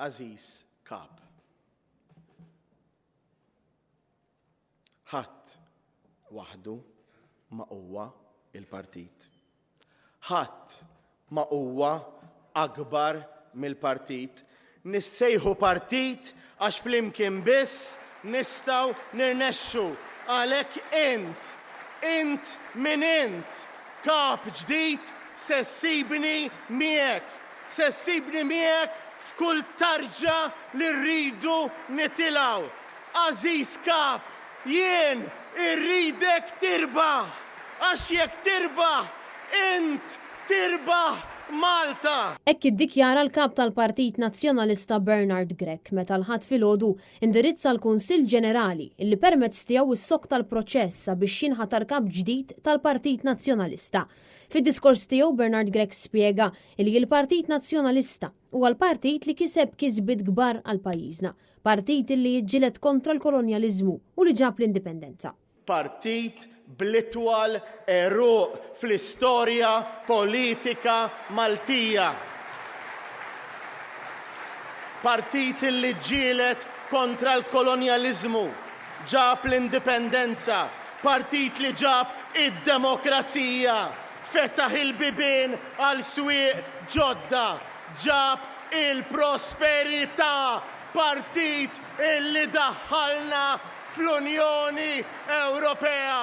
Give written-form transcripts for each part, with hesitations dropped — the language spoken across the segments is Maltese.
Aziz Kap. Ħadd waħdu ma huwa il-partit. Ħadd ma huwa akbar mill-partit. Nissejħu partit għax flimkien biss nistgħu nirnexxu. Għalhekk int min int kap ġdid se ssibni miegħek. Se ssibni miegħek f'kull tarġa li rridu nitilgħu. Aziz Kap, jien irridek tirbaħ, għax jekk tirbaħ, int tirbaħ Malta. Hekk iddikjara l-kap tal-Partit Nazzjonalista Bernard Grech meta l-ħadd filgħodu indirizza l-Kunsill Ġenerali illi permezz tiegħu is-sok tal-proċess sabiex jinħatar kap ġdid tal-Partit Nazzjonalista. Fid-diskors tiegħu Bernard Grech spjega li l-Partit Nazzjonalista huwa l-partit li kiseb kisbiet kbar għal pajjiżna, partit li jiġġieled kontra l-kolonjaliżmu u li ġab l-indipendenza. Partit bl-itwal eruq fl-istorja politika Maltija. Partit li ġielet kontra l-kolonjaliżmu, ġab l-indipendenza, partit li ġab id-demokrazija, fetaħ il-bibien għal swieq ġodda, ġab il-prosperità, partit illi daħħalna fl-Unjoni Ewropea.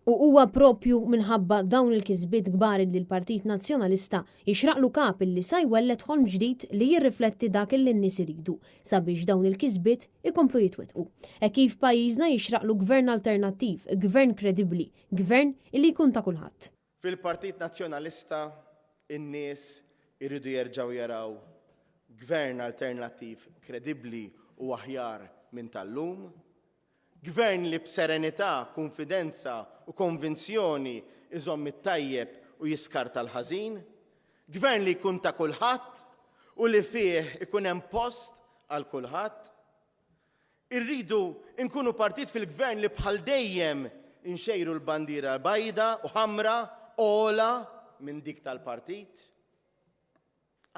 U huwa propju minħabba dawn il-kisbiet kbar li l-Partit Nazzjonalista jixraqlu kap li sa jwellet ħolm ġdid li jirrifletti dak li n-nies iridu sabiex dawn il-kisbiet ikomplu jitwettqu. Kif pajjiżna jixraqlu gvern alternattiv, gvern kredibbli, gvern li jkun ta' kulħadd. Fil-Partit Nazzjonalista in-nies iridu jerġgħu jaraw gvern alternattiv kredibbli u aħjar minn tal-lum. Gvern li b'serenità, konfidenza u konvinzjoni iżomm it-tajjeb u jiskarta l-ħażin. Gvern li jkun ta' kulħadd u li fih ikun hemm post għal kulħadd. Irridu nkunu partit fil-gvern li bħal dejjem inxejru l-bandiera bajda u ħamra ola minn dik tal-partit.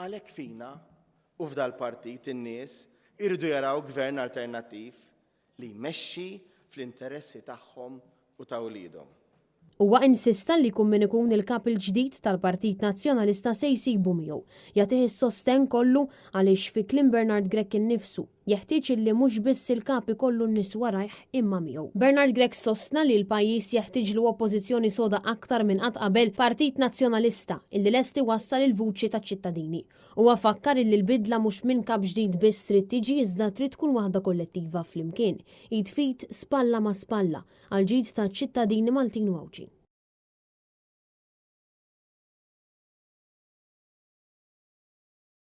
Għalhekk fina u f'dal-partit in-nies irridu jaraw gvern alternattiv li jmexxi fl-interessi tagħhom u ta' wliedhom. Huwa insista li jkun min ikun il-kap il-ġdid tal-Partit Nazzjonalista se jsibu miegħu. Jagħtih is-sosten kollu għaliex fi kliem Bernard Grech innifsu jeħtieġ li mhux biss il-kap ikollu n-nies warajh imma miegħu. Bernard Grech sostna li l-pajjiż jeħtieġ oppożizzjoni soda aktar minn qatt qabel Partit Nazzjonalista illi lesti wassal il-vuċi taċ-ċittadini. Huwa fakkar li l-bidla mhux minn kap ġdid biss trid tiġi iżda trid tkun waħda kollettiva flimkien. Jitfit spalla ma' spalla għal ġid taċ-ċittadini Maltin u Ewġin.